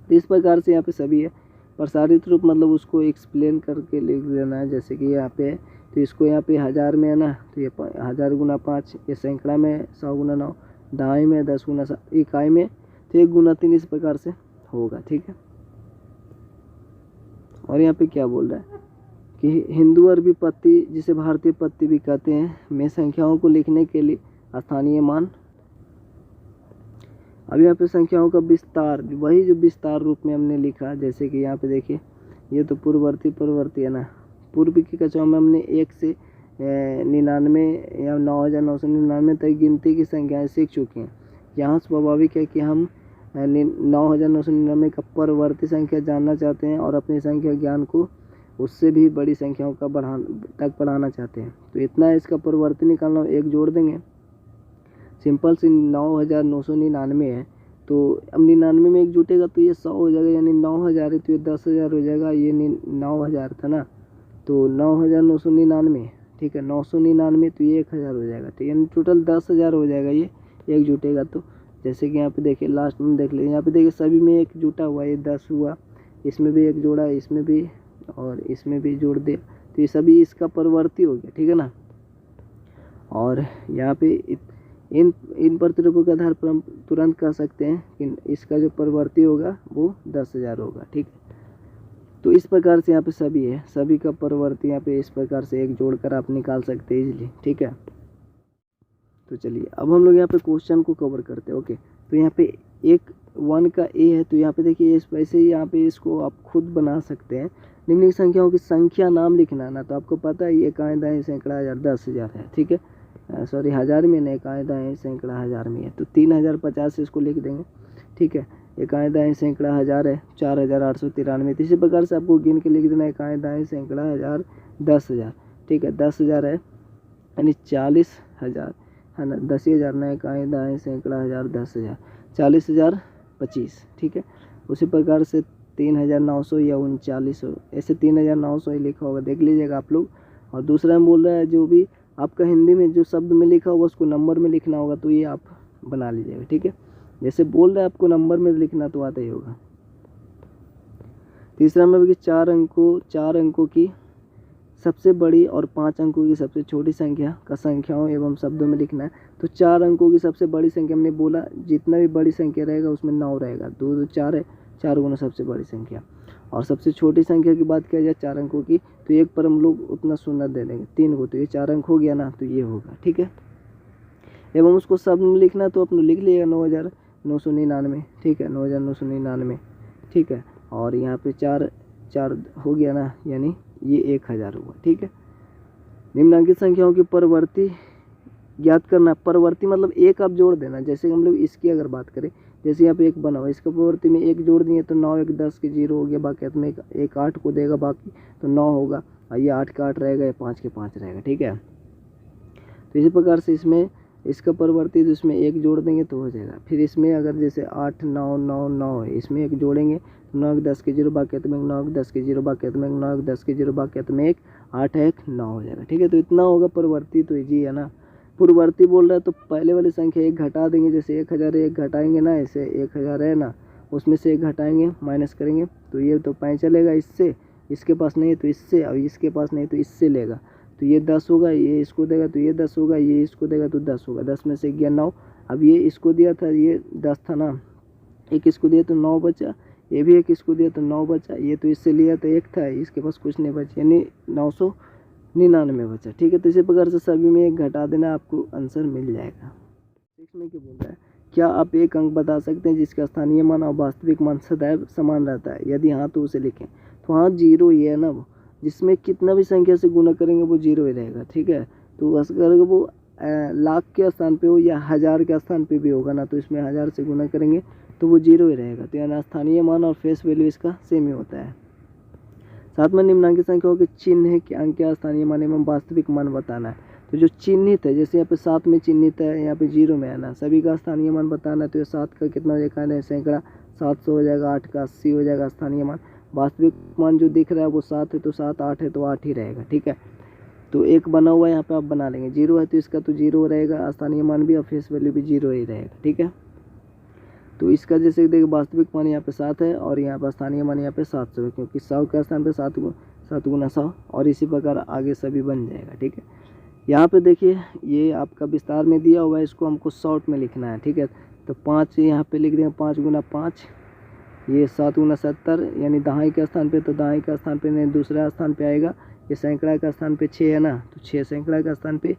तो इस प्रकार से यहाँ पे सभी है। प्रसारित रूप मतलब उसको एक्सप्लेन करके लिख देना है। जैसे कि यहाँ पे है तो इसको यहाँ पे 1000 में है ना, तो ये 1000 गुना 5, ये सैकड़ा में 100 गुना 9, दहाई में 10 गुना 7, इकाई में तो 1 गुना 3 इस प्रकार से होगा। ठीक है, और यहाँ पे क्या बोल रहा है कि हिंदू अरबी पत्ती जिसे भारतीय पत्ती भी कहते हैं में संख्याओं को लिखने के लिए स्थानीय मान। अब यहाँ पे संख्याओं का विस्तार, वही जो विस्तार रूप में हमने लिखा, जैसे कि यहाँ पे देखिए ये तो पूर्ववर्ती परवर्ती है ना। पूर्व की कक्षाओं में हमने 1 से 99 या 9999 तक गिनती की संख्याएं सीख चुके हैं। यहाँ स्वाभाविक है कि हम 9999 का परवर्ती संख्या जानना चाहते हैं और अपनी संख्या ज्ञान को उससे भी बड़ी संख्याओं का बढ़ाना चाहते हैं। तो इतना इसका परवर्ती निकालना, एक जोड़ देंगे, सिंपल सी 9999 है। तो अब 99 में एक जुटेगा तो ये 100 हो जाएगा, यानी 9000 है तो ये 10,000 हो जाएगा। ये 9000 था ना, तो 9999, ठीक है, 999 तो ये 1000 हो जाएगा। तो यानी टोटल 10,000 हो जाएगा ये एक जुटेगा तो। जैसे कि यहाँ पे देखिए लास्ट में देख लीजिए, यहाँ पे देखिए सभी में एक जुटा हुआ, ये 10 हुआ, इसमें भी एक जोड़ा, इसमें भी और इसमें भी जोड़ दे, तो ये सभी इसका परवर्ती हो गया। ठीक है ना, और यहाँ पे इन प्रतिरूपों के आधार पर हम तुरंत कह सकते हैं कि इसका जो परवर्ती होगा वो 10,000 होगा। ठीक है, तो इस प्रकार से यहाँ पे सभी है, सभी का परवर्ती यहाँ पे इस प्रकार से एक जोड़कर आप निकाल सकते हैं इजीली। ठीक है, तो चलिए अब हम लोग यहाँ पे क्वेश्चन को कवर करते हैं। ओके, तो यहाँ पे 1 का ए है, तो यहाँ पे देखिए इस वैसे ही यहाँ पे इसको आप खुद बना सकते हैं। निम्नलिखित संख्याओं की संख्या नाम लिखना ना, तो आपको पता है ये इकाई दाएं सैकड़ा हजार 10,000 है। ठीक है, सॉरी हजार में नहीं, इकाई दाएं सैकड़ा हजार में है, तो 3050 इसको लिख देंगे। ठीक है, इकाई दाएं सैकड़ा हजार है 4893। इसी प्रकार से आपको गिन के लिख देना, इकाई दाएं सैकड़ा हजार 10,000। ठीक है, 10,000 है यानी 40,000 है ना, 10,000 ना, इकाई दाएं सैकड़ा हजार 10,000, 40,025। ठीक है, उसी प्रकार से 3,900 या 3900, ऐसे 3,900 ही लिखा होगा, देख लीजिएगा आप लोग। और दूसरा में बोल रहा है जो भी आपका हिंदी में जो शब्द में लिखा होगा उसको नंबर में लिखना होगा, तो ये आप बना लीजिएगा। ठीक है, जैसे बोल रहा है आपको नंबर में लिखना तो आता ही होगा। तीसरा में 4 अंकों की सबसे बड़ी और 5 अंकों की सबसे छोटी संख्या का संख्याओं एवं शब्दों में लिखना है। तो 4 अंकों की सबसे बड़ी संख्या हमने बोला, जितना भी बड़ी संख्या रहेगा उसमें 9 रहेगा, 2 2 4 है, 4 गुना सबसे बड़ी संख्या। और सबसे छोटी संख्या की बात किया जाए 4 अंकों की, तो 1 पर हम लोग उतना शून्य दे देंगे, 3 को, तो ये 4 अंक हो गया ना, तो ये होगा। ठीक है, एवं उसको शब्द में लिखना तो अपने लिख लिएगा 9,999। ठीक है, 9,999। ठीक है, और यहाँ पे 4 हो गया ना, यानी ये 1000 हुआ। ठीक है, निम्नलिखित संख्याओं की परवर्ती ज्ञात करना। परवर्ती मतलब एक आप जोड़ देना, जैसे हम लोग इसकी अगर बात करें, जैसे यहाँ पे 1 बना हुआ, इसका परवर्ती में 1 जोड़ दिए तो 9 1 10 के 0 हो गया, बाकी में 1 8 को देगा, बाकी तो 9 होगा, और ये 8 का 8 रहेगा, ये 5 के 5 रहेगा। ठीक है, तो इसी प्रकार से इसमें इसका परवर्ती तो इसमें 1 जोड़ देंगे तो हो जाएगा। फिर इसमें अगर जैसे 8 9 9 9 है, इसमें 1 जोड़ेंगे तो 9 1 10 के 0, बाकी में 9 1 10 के 0, बाकी में 9 1 10 के 0, बाकी में 1 8 1 9 हो जाएगा। ठीक है, तो इतना होगा परवर्ती, तो इजी है ना। पूर्ववर्ती बोल रहा है तो पहले वाली संख्या 1 घटा देंगे, जैसे 1000 है 1 घटाएंगे ना, ऐसे 1000 है ना, उसमें से 1 घटाएंगे, माइनस करेंगे, तो ये तो 5 चलेगा इससे, इसके पास नहीं है तो इससे, और इसके पास नहीं तो इससे लेगा, तो ये 10 होगा, ये इसको देगा तो ये 10 होगा, ये इसको देगा तो 10 होगा, 10 में से गया 9। अब ये इसको दिया था, ये 10 था ना, 1 इसको दिया तो 9 बचा, ये भी 1 इसको दिया तो 9 बचा, ये तो इससे लिया तो 1 था, इसके पास कुछ नहीं बचा, यानी 999 बचा। ठीक है, तो इसी प्रकार से सभी में 1 घटा देना, आपको आंसर मिल जाएगा। 6 में क्या बोल रहा है, क्या आप एक अंक बता सकते हैं जिसका स्थानीय मान और वास्तविक मान सदैव समान रहता है? यदि हाँ तो उसे लिखें। तो हाँ, 0 ही है ना, वो जिसमें कितना भी संख्या से गुना करेंगे वो 0 ही रहेगा। ठीक है, तो अगर वो लाख के स्थान पे हो या 1000 के स्थान पे भी होगा ना, तो इसमें 1000 से गुना करेंगे तो वो 0 ही रहेगा। तो यानी स्थानीय मान और फेस वैल्यू इसका सेम ही होता है। 7 में निम्नांकित संख्याओं के चिन्ह के अंक या स्थानीय मान एवं वास्तविक मान बताना है। तो जो चिन्हित है, जैसे यहाँ पे 7 में चिन्हित है, यहाँ पे 0 में है ना, सभी का स्थानीय मान बताना है। तो ये 7 का कितना हो जाएगा, सैकड़ा 700 हो जाएगा, 8 का 80 हो जाएगा स्थानीय मान। वास्तविक मान जो दिख रहा है वो 7 है तो 7, 8 है तो 8 ही रहेगा। ठीक है, तो 1 बना हुआ है यहाँ पे आप बना लेंगे, 0 है तो इसका तो 0 रहेगा, स्थानीय मान भी और फेस वैल्यू भी 0 ही रहेगा। ठीक है, तो इसका जैसे देखिए वास्तविक मान यहाँ पे 7 है और यहाँ पर स्थानीय मान यहाँ पे 700 है, क्योंकि 100 के स्थान पे 7 गुना 100, और इसी प्रकार आगे सभी बन जाएगा। ठीक है, यहाँ पे देखिए ये आपका विस्तार में दिया हुआ है, इसको हमको शॉर्ट में लिखना है, ठीक है। तो 5 यहाँ पे लिख देंगे, 5 गुना 5, ये 7 गुना 70, यानी दहाई के स्थान पे, तो दहाई का स्थान पे नहीं दूसरा स्थान पे आएगा। ये सैकड़ा का स्थान पे 6 है ना, तो 6 सैकड़ा का स्थान पे,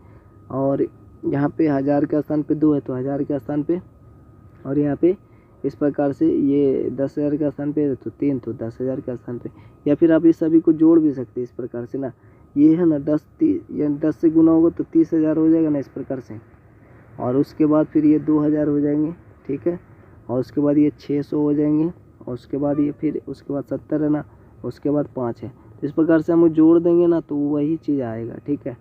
और यहाँ पे हज़ार का स्थान पे 2 है तो हज़ार के स्थान पे, और यहाँ पे इस प्रकार से ये 10,000 का स्थान पे तो 3, तो 10,000 का स्थान पे। या फिर आप इस सभी को जोड़ भी सकते हैं इस प्रकार से ना, ये है ना 10 से गुना होगा तो 30,000 हो जाएगा ना इस प्रकार से, और उसके बाद फिर ये 2,000 हो जाएंगे, ठीक है, और उसके बाद ये 600 हो जाएंगे, और उसके बाद ये फिर उसके बाद 70 है ना, उसके बाद 5 है। तो इस प्रकार से हम जोड़ देंगे ना तो वही चीज़ आएगा, ठीक है,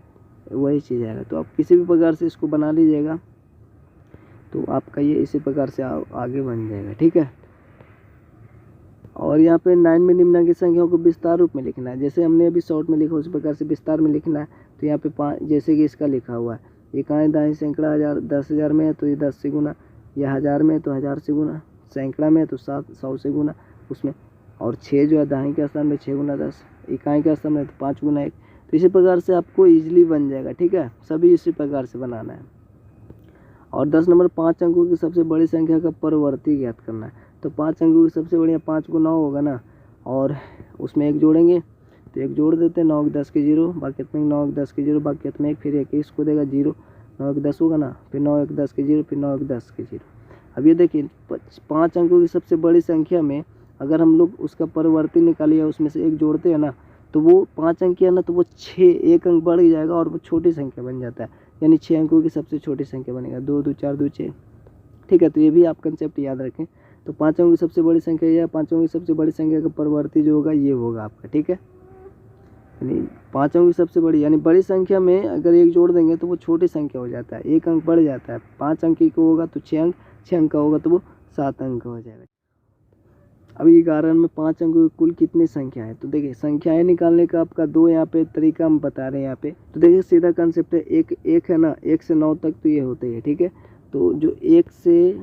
वही चीज़ आएगा। तो आप किसी भी प्रकार से इसको बना लीजिएगा तो आपका ये इसी प्रकार से आगे बन जाएगा, ठीक है। और यहाँ पे 9 में निम्नलिखित संख्याओं को विस्तार रूप में लिखना है, जैसे हमने अभी शॉर्ट में लिखा उसी प्रकार से विस्तार में लिखना है। तो यहाँ पे 5, जैसे कि इसका लिखा हुआ है, इकाई दहाई सैकड़ा 10,000 में है तो ये 10 से गुना, या 1000 में है तो 1000 से गुना, सैकड़ा में है तो 100 से गुना उसमें, और 6 जो है दहाई के स्थान में 6 गुना 10, इकाई के स्थान में तो 5 गुना 1। तो इसी प्रकार से आपको ईजिली बन जाएगा, ठीक है, सभी इसी प्रकार से बनाना है। और 10 नंबर 5 अंकों की सबसे बड़ी संख्या का परवर्ती ज्ञात करना है। तो 5 अंकों की सबसे बढ़िया 5 को 9 होगा ना, और उसमें 1 जोड़ेंगे तो 1 जोड़ देते हैं, 9 के 10 के 0, बाकी में 9 के 10 के 0, बाकी में 1, फिर 21 को देगा 0, 9 के 10 होगा ना, फिर 9 के 10 के 0, फिर 9 के 10 के 0। अब ये देखिए 5 अंकों की सबसे बड़ी संख्या में अगर हम लोग उसका परवर्ती निकालिए, उसमें से 1 जोड़ते हैं ना, तो वो 5 अंक है ना, तो वो 6 1 अंक बढ़ जाएगा और वो छोटी संख्या बन जाता है, यानी 6 अंकों की सबसे छोटी संख्या बनेगा, 2 2 4 2 6, ठीक है। तो ये भी आप कंसेप्ट याद रखें। तो 5 अंकों की सबसे बड़ी संख्या या 5 अंकों की सबसे बड़ी संख्या का परवर्ती जो होगा ये होगा आपका, ठीक है। यानी 5 अंकों की सबसे बड़ी, यानी बड़ी संख्या में अगर 1 जोड़ देंगे तो वो छोटी संख्या हो जाता है, 1 अंक बढ़ जाता है। 5 अंक की को होगा तो 6 अंक, 6 अंक का होगा तो वो 7 अंक हो जाएगा। अभी 11 में 5 अंकों की कुल कितनी संख्या है। तो देखिए संख्याएं निकालने का आपका 2 यहाँ पे तरीका हम बता रहे हैं यहाँ पे। तो देखिए सीधा कंसेप्ट है, एक है ना, 1 से 9 तक तो ये होते हैं, ठीक है। तो जो 1 से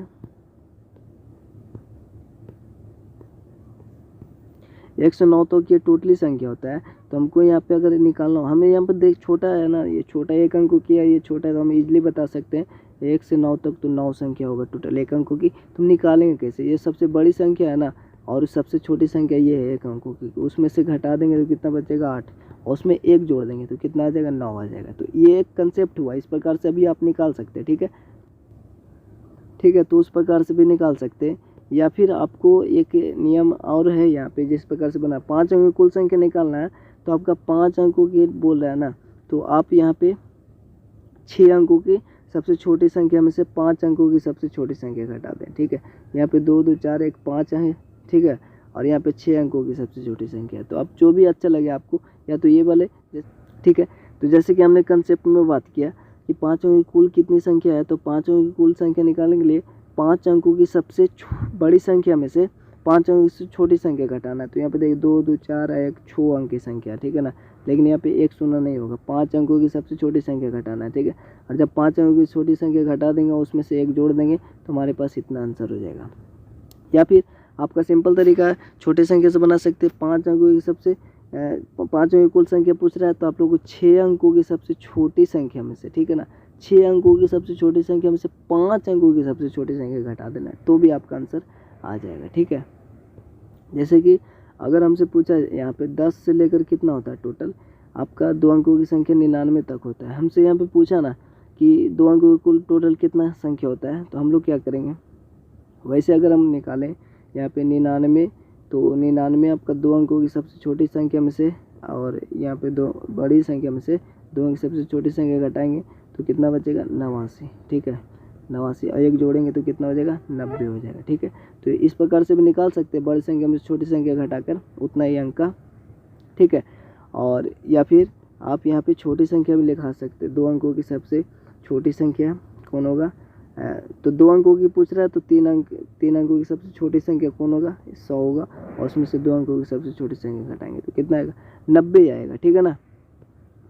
9 तक ये टोटली संख्या होता है। तो हमको यहाँ पे अगर निकालना हो, हमें यहाँ पर देख छोटा है ना, ये छोटा 1 अंकों की है, ये छोटा है, तो हम इजीली बता सकते हैं 1 से 9 तक तो 9 संख्या होगा टोटल 1 अंकों की। तुम निकालेंगे कैसे, ये सबसे बड़ी संख्या है ना, और सबसे छोटी संख्या ये है 1 अंकों की, उसमें से घटा देंगे तो कितना बचेगा 8, और उसमें 1 जोड़ देंगे तो कितना आ जाएगा 9 आ जाएगा। तो ये एक कंसेप्ट हुआ, इस प्रकार से अभी आप निकाल सकते हैं, ठीक है, ठीक है। तो उस प्रकार से भी निकाल सकते हैं, या फिर आपको एक नियम और है यहाँ पे, जिस प्रकार से बना 5 अंकों की कुल संख्या निकालना है। तो आपका 5 अंकों की बोल रहा है ना, तो आप यहाँ पे 6 अंकों की सबसे छोटी संख्या में से 5 अंकों की सबसे छोटी संख्या घटा दें, ठीक है। यहाँ पे 2 2 4 1 5 है, ठीक है, और यहाँ पे 6 अंकों की सबसे छोटी संख्या है। तो आप जो भी अच्छा लगे आपको, या तो ये वाले, ठीक है। तो जैसे कि हमने कंसेप्ट में बात किया कि 5 अंकों की कुल कितनी संख्या है, तो 5 अंकों की कुल संख्या निकालने के लिए 5 अंकों की सबसे बड़ी संख्या में से 5 अंकों की छोटी संख्या घटाना है। तो यहाँ पे देखिए 2 2 4 1 6 अंक की संख्या, ठीक है ना, लेकिन यहाँ पे 1 शून्य नहीं होगा, 5 अंकों की सबसे छोटी संख्या घटाना है, ठीक है। और जब 5 अंकों की छोटी संख्या घटा देंगे, उसमें से 1 जोड़ देंगे तो हमारे पास इतना आंसर हो जाएगा। या फिर आपका सिंपल तरीका है, छोटे संख्या से बना सकते हैं। 5 अंकों की सबसे 5 अंकों की कुल संख्या पूछ रहा है, तो आप लोग को 6 अंकों की सबसे छोटी संख्या में से, ठीक है ना, 6 अंकों की सबसे छोटी संख्या में से 5 अंकों की सबसे छोटी संख्या घटा देना है, तो भी आपका आंसर आ जाएगा, ठीक है। जैसे कि अगर हमसे पूछा यहाँ पे 10 से लेकर कितना होता है टोटल, आपका 2 अंकों की संख्या 99 तक होता है। हमसे यहाँ पे पूछा ना कि 2 अंकों की कुल टोटल कितना संख्या होता है, तो हम लोग क्या करेंगे, वैसे अगर हम निकालें यहाँ पे 99, तो 99 आपका 2 अंकों की सबसे छोटी संख्या में से, और यहाँ पे 2 बड़ी संख्या में से 2 अंक की सबसे छोटी संख्या घटाएंगे तो कितना बचेगा 89, ठीक है, 89, और 1 जोड़ेंगे तो कितना हो जाएगा 90 हो जाएगा, ठीक है। तो इस प्रकार से भी निकाल सकते हैं, बड़ी संख्या में से छोटी संख्या घटाकर उतना ही अंक का, ठीक है। और या फिर आप यहाँ पे छोटी संख्या भी लिखा सकते हैं, 2 अंकों की सबसे छोटी संख्या कौन होगा, तो 2 अंकों की पूछ रहा है, तो 3 अंकों की सबसे छोटी संख्या कौन होगा, 100 होगा, और उसमें से 2 अंकों की सबसे छोटी संख्या घटाएंगे तो कितना आएगा 90 आएगा, ठीक है ना।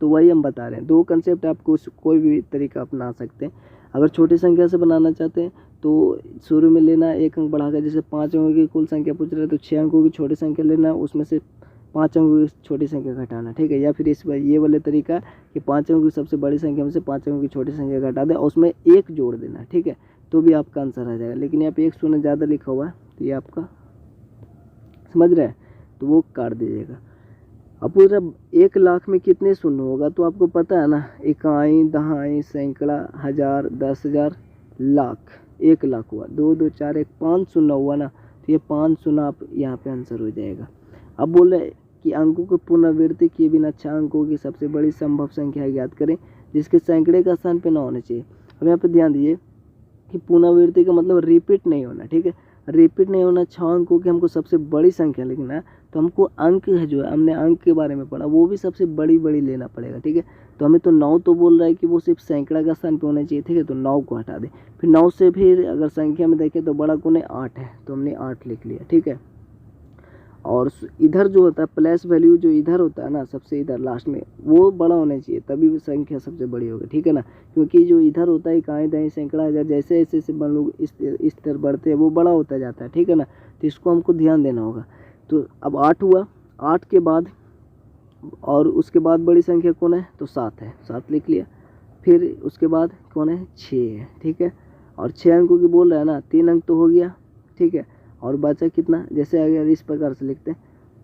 तो वही हम बता रहे हैं, 2 कंसेप्ट आप कोई भी तरीका अपना सकते हैं। अगर छोटी संख्या से बनाना चाहते हैं तो शुरू में लेना 1 अंक बढ़ाकर, जैसे 5 अंकों की कुल संख्या पूछ रहे हैं तो 6 अंकों की छोटी संख्या लेना, उसमें से 5 अंकों की छोटी संख्या घटाना, ठीक है। या फिर इस ये वाले तरीका कि 5 अंकों की सबसे बड़ी संख्या में से 5 अंकों की छोटी संख्या घटा दें और उसमें 1 जोड़ देना, ठीक है, तो भी आपका आंसर आ जाएगा। लेकिन यहाँ पे 1 शून्य ज़्यादा लिखा हुआ है तो ये आपका समझ रहे हैं, तो वो काट दीजिएगा। अब पूरा 1 लाख में कितने शून्य होगा तो आपको पता है ना, इकाई, दहाई, सैकड़ा, हज़ार, 10,000, लाख। 1 लाख हुआ, 2 2 4 1 5 शून्य हुआ ना, तो ये 5 शून्य आप यहाँ पे आंसर हो जाएगा। अब बोल रहे कि अंकों को पुनरावृत्ति किए बिना 6 अंकों की सबसे बड़ी संभव संख्या ज्ञात करें जिसके सैकड़े का स्थान पे ना होना चाहिए। अब यहाँ पे ध्यान दीजिए कि पुनरावृत्ति का मतलब रिपीट नहीं होना, ठीक है, रिपीट नहीं होना। 6 अंकों की हमको सबसे बड़ी संख्या लिखना है तो हमको अंक है जो है, हमने अंक के बारे में पढ़ा, वो भी सबसे बड़ी बड़ी लेना पड़ेगा, ठीक है। तो हमें तो 9 तो बोल रहा है कि वो सिर्फ सैकड़ा का स्थान पे होना चाहिए, ठीक है, तो 9 को हटा दें। फिर 9 से फिर अगर संख्या में देखें तो बड़ा कोने 8 है तो हमने 8 लिख लिया, ठीक है। और इधर जो होता है प्लस वैल्यू जो इधर होता है ना, सबसे इधर लास्ट में, वो बड़ा होना चाहिए तभी वो संख्या सबसे बड़ी होगी, ठीक है ना। क्योंकि जो इधर होता है इकाई, दहाई, सैकड़ा, हज़ार, जैसे जैसे हम लोग इस तरह बढ़ते हैं वो बड़ा होता जाता है, ठीक है ना। तो इसको हमको ध्यान देना होगा। तो अब 8 हुआ, 8 के बाद और उसके बाद बड़ी संख्या कौन है तो 7 है, 7 लिख लिया। फिर उसके बाद कौन है 6 है, ठीक है। और 6 अंकों की बोल रहा है ना, 3 अंक तो हो गया, ठीक है। और बचा कितना, जैसे अगर इस प्रकार से लिखते हैं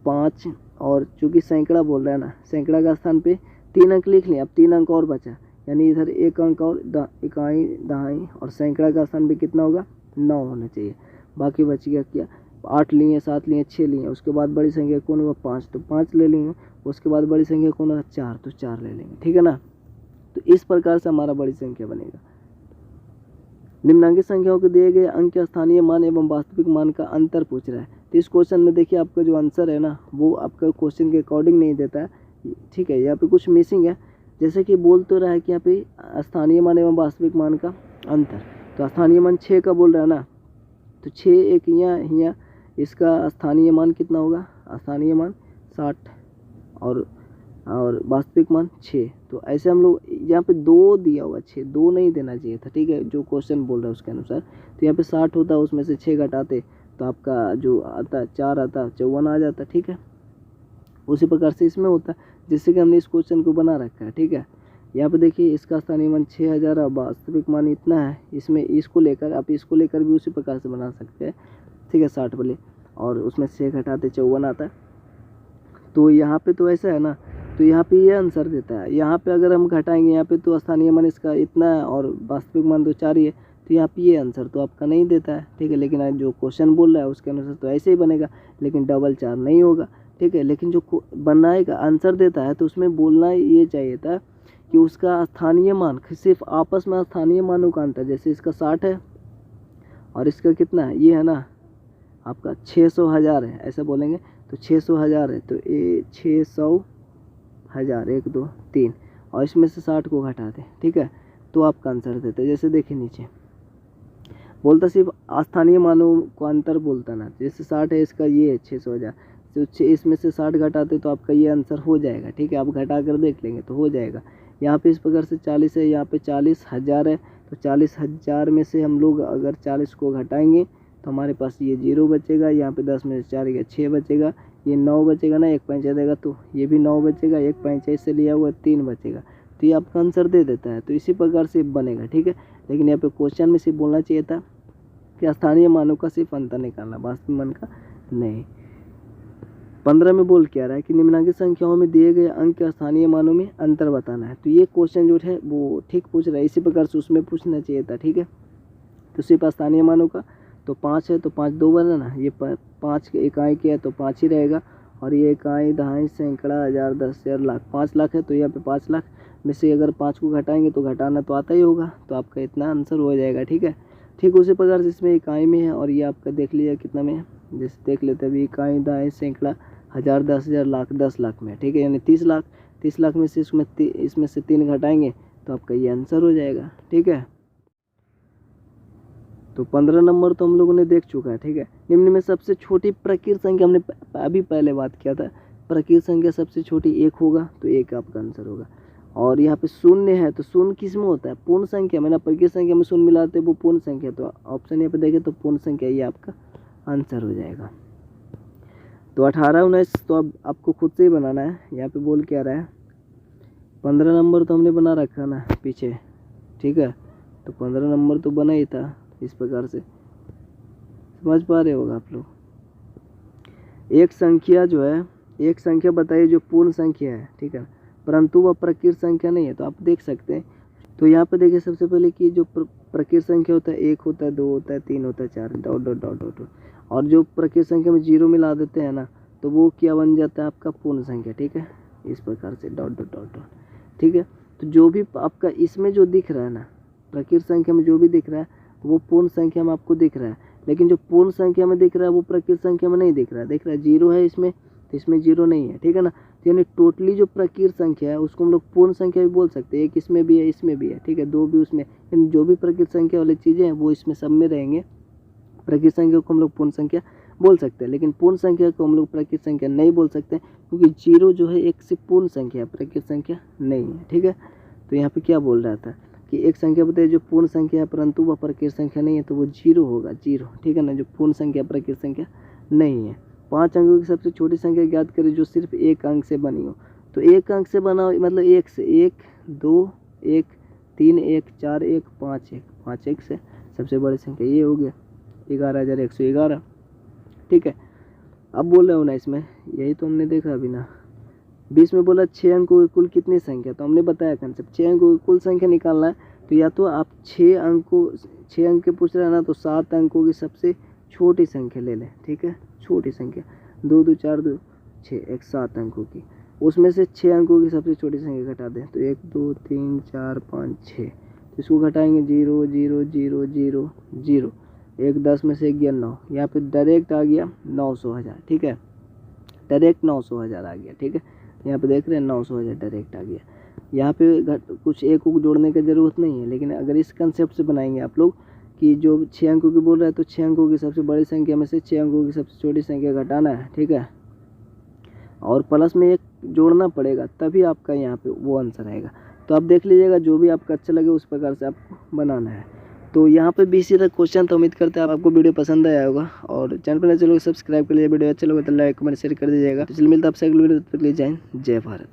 5, और चूँकि सैकड़ा बोल रहा है ना, सैकड़ा का स्थान पे 3 अंक लिख लें। अब 3 अंक और बचा, यानी इधर 1 अंक और इकाई, दहाई और सैकड़ा का स्थान पे कितना होगा 9 होना चाहिए। बाकी बच गया क्या, 8 लिए, 7 लिए, 6 लिए। उसके बाद बड़ी संख्या कौन होगा 5, तो 5 ले लेंगे। उसके बाद बड़ी संख्या कौन होगा 4, तो 4 ले लेंगे, ठीक है ना। तो इस प्रकार से हमारा बड़ी संख्या बनेगा। निम्नांकित संख्याओं के दिए गए अंक के स्थानीय मान एवं वास्तविक मान का अंतर पूछ रहा है। तो इस क्वेश्चन में देखिए आपका जो आंसर है ना, वो आपका क्वेश्चन के अकॉर्डिंग नहीं देता है, ठीक है। यहाँ पे कुछ मिसिंग है, जैसे कि बोल तो रहा है कि यहाँ पे स्थानीय मान एवं वास्तविक मान का अंतर। तो स्थानीय मान 6 का बोल रहा है ना, तो 6 एक यहाँ इसका स्थानीय मान कितना होगा, स्थानीय मान 60 और वास्तविक मान 6। तो ऐसे हम लोग यहाँ पे 2 दिया हुआ, 6 2 नहीं देना चाहिए था, ठीक है, जो क्वेश्चन बोल रहा है उसके अनुसार। तो यहाँ पे 60 होता है, उसमें से 6 घटाते तो आपका जो आता 4 आता 54 आ जाता, ठीक है। उसी प्रकार से इसमें होता है, जिससे कि हमने इस क्वेश्चन को बना रखा है, ठीक है। यहाँ पे देखिए इसका स्थानीय मान 6000 और वास्तविक मान इतना है। इसमें इसको लेकर आप इसको लेकर भी उसी प्रकार से बना सकते हैं, ठीक है, 60 वाले, और उसमें 6 घटाते 54 आता है। तो यहाँ पे तो ऐसा है ना, तो यहाँ पे ये आंसर देता है। यहाँ पे अगर हम घटाएंगे, यहाँ पे तो स्थानीय मान इसका इतना है और वास्तविक मान तो 4 ही है, तो यहाँ पे ये आंसर तो आपका नहीं देता है, ठीक है। लेकिन जो क्वेश्चन बोल रहा है उसके अनुसार तो ऐसे ही बनेगा, लेकिन डबल 4 नहीं होगा, ठीक है। लेकिन जो बनाएगा आंसर देता है तो उसमें बोलना ये चाहिए था कि उसका स्थानीय मान, सिर्फ आपस में स्थानीय मानों का अंतर, जैसे इसका 60 है और इसका कितना है, ये है ना आपका 600 हज़ार है, ऐसा बोलेंगे तो 600 हज़ार है, तो ये 600 हज़ार 1 2 3 और इसमें से 60 को घटा दें, ठीक है, तो आपका आंसर देते। जैसे देखिए नीचे बोलता सिर्फ स्थानीय मानों को अंतर बोलता ना, जैसे 60 है, इसका ये है 600 हज़ार, तो इसमें से 60 घटाते तो आपका ये आंसर हो जाएगा, ठीक है। आप घटा कर देख लेंगे तो हो जाएगा। यहाँ पे इस प्रकार से 40 है, यहाँ पे 40,000 है, तो 40,000 में से हम लोग अगर 40 को घटाएंगे तो हमारे पास ये 0 बचेगा। यहाँ पे 10 में से 4 गया 6 बचेगा, ये 9 बचेगा ना, 1 पैंचा देगा तो ये भी 9 बचेगा, 1 पैंचा इससे लिया हुआ 3 बचेगा, तो ये आपका आंसर दे देता है। तो इसी प्रकार से बनेगा, ठीक है। लेकिन यहाँ पे क्वेश्चन में सिर्फ बोलना चाहिए था कि स्थानीय मानों का सिर्फ अंतर निकालना, वास्तविक मान का नहीं। 15 में बोल क्या रहा है कि निम्नलिखित संख्याओं में दिए गए अंक के स्थानीय मानों में अंतर बताना है। तो ये क्वेश्चन जो है वो ठीक पूछ रहा है, इसी प्रकार से उसमें पूछना चाहिए था, ठीक है। तो सिर्फ स्थानीय मानों का तो 5 है, तो 5 2 बना ना, ये 5 के इकाई के है तो 5 ही रहेगा, और ये इकाई, दहाई, सैकड़ा, हज़ार, 10,000, लाख, 5 लाख है, तो यहाँ पे 5 लाख में से अगर 5 को घटाएंगे तो घटाना तो आता ही होगा, तो आपका इतना आंसर हो जाएगा, ठीक है। ठीक उसी प्रकार से इसमें इकाई में है, और ये आपका देख लीजिए कितना में है, जैसे देख लेते हैं अभी इकाई, दहाई, सैकड़ा, हज़ार, 10,000, लाख, 10 लाख में, ठीक है, यानी 30 लाख। 30 लाख में से इसमें से 3 घटाएंगे तो आपका ये आंसर हो जाएगा, ठीक है। तो 15 नंबर तो हम लोगों ने देख चुका है, ठीक है। निम्न में सबसे छोटी प्रकीर्ण संख्या, हमने अभी पहले बात किया था, प्रकीर्ण संख्या सबसे छोटी 1 होगा, तो 1 आपका आंसर होगा। और यहाँ पे शून्य है, तो शून्य किस में होता है, पूर्ण संख्या में ना, प्रकीर्ण संख्या में शून्य मिलाते हैं वो पूर्ण संख्या, तो ऑप्शन यहाँ पे देखें तो पूर्ण संख्या, ये आपका आंसर हो जाएगा। तो 18 19 तो अब आपको खुद से ही बनाना है। यहाँ पे बोल क्या रहा है, 15 नंबर तो हमने बना रखा ना पीछे, ठीक है। तो 15 नंबर तो बना ही था इस प्रकार से, समझ पा रहे होगा आप लोग। एक संख्या जो है, एक संख्या बताइए जो पूर्ण संख्या है, ठीक है, परंतु वह प्रकृत संख्या नहीं है। तो आप देख सकते हैं, तो यहाँ पे देखिए सबसे पहले कि जो प्रकृत संख्या होता है 1 होता है, 2 होता है, 3 होता है, 4 डॉट डॉट डॉट डॉट, और जो प्रकृत संख्या में 0 मिला देते हैं ना, तो वो क्या बन जाता है आपका पूर्ण संख्या, ठीक है। इस प्रकार से डॉट डॉट डॉट डॉट, ठीक है। तो जो भी आपका इसमें जो दिख रहा है ना, प्रकृत संख्या में जो भी दिख रहा है वो पूर्ण संख्या में आपको दिख रहा है, लेकिन जो पूर्ण संख्या में दिख रहा है वो प्रकृत संख्या में नहीं दिख रहा है। देख रहा है 0 है इसमें, तो इसमें 0 नहीं है, ठीक है ना। तो यानी टोटली जो प्रकृत संख्या है उसको हम लोग पूर्ण संख्या भी बोल सकते हैं। एक इसमें भी है, इसमें भी है, ठीक है, 2 भी उसमें, यानी जो भी प्रकृत संख्या वाली चीज़ें हैं वो इसमें सब में रहेंगे। प्रकृत संख्या को हम लोग पूर्ण संख्या बोल सकते हैं, लेकिन पूर्ण संख्या को हम लोग प्रकृत संख्या नहीं बोल सकते, क्योंकि 0 जो है एक से पूर्ण संख्या, प्रकृत संख्या नहीं है, ठीक है। तो यहाँ पे क्या बोल रहा था कि एक संख्या बताइए जो पूर्ण संख्या है परंतु वह प्रकृत संख्या नहीं है, तो वो 0 होगा, 0, ठीक है ना, जो पूर्ण संख्या प्रकृत संख्या नहीं है। 5 अंकों की सबसे छोटी संख्या ज्ञात करें जो सिर्फ 1 अंक से बनी हो। तो 1 अंक से बना हो मतलब 1 से, 1 2 1 3 1 4 1 5 1, 5 1 से सबसे बड़ी संख्या ये हो गया 11,111, ठीक है। अब बोल रहे हो ना इसमें, यही तो हमने देखा अभी ना। 20 में बोला 6 अंकों की कुल कितनी संख्या, तो हमने बताया कंसेप्ट, 6 अंकों की कुल संख्या निकालना है। तो या तो आप 6 अंक के पूछ रहे हैं ना, तो 7 अंकों की सबसे छोटी संख्या ले लें, ठीक है, छोटी संख्या, 2 2 4 2 6, एक 7 अंकों की, उसमें से 6 अंकों की सबसे छोटी संख्या घटा दें। तो 1 2 3 4 5 6, तो इसको घटाएंगे 0 0 0 0 0, 1 10 में से 1 गया 9, यहाँ पे डायरेक्ट आ गया 900,000, ठीक है, डायरेक्ट 900,000 आ गया, ठीक है। यहाँ पे देख रहे हैं 900,000 डायरेक्ट आ गया। यहाँ पे कुछ एक को जोड़ने की ज़रूरत नहीं है, लेकिन अगर इस कंसेप्ट से बनाएंगे आप लोग कि जो 6 अंकों की बोल रहा है, तो 6 अंकों की सबसे बड़ी संख्या में से 6 अंकों की सबसे छोटी संख्या घटाना है, ठीक है, और प्लस में 1 जोड़ना पड़ेगा, तभी आपका यहाँ पे वो आंसर आएगा। तो आप देख लीजिएगा, जो भी आपको अच्छा लगे उस प्रकार से आपको बनाना है। तो यहाँ पे BC तक क्वेश्चन, तो उम्मीद करते हैं आपको वीडियो पसंद आया होगा, और चैनल पर नए चलो सब्सक्राइब कर लीजिए, वीडियो अच्छा लगे तो लाइक कमेंट शेयर कर दीजिएगा। तो चलिए मिलता है आपसे अगले वीडियो, तब तक के लिए जय हिंद, जय भारत।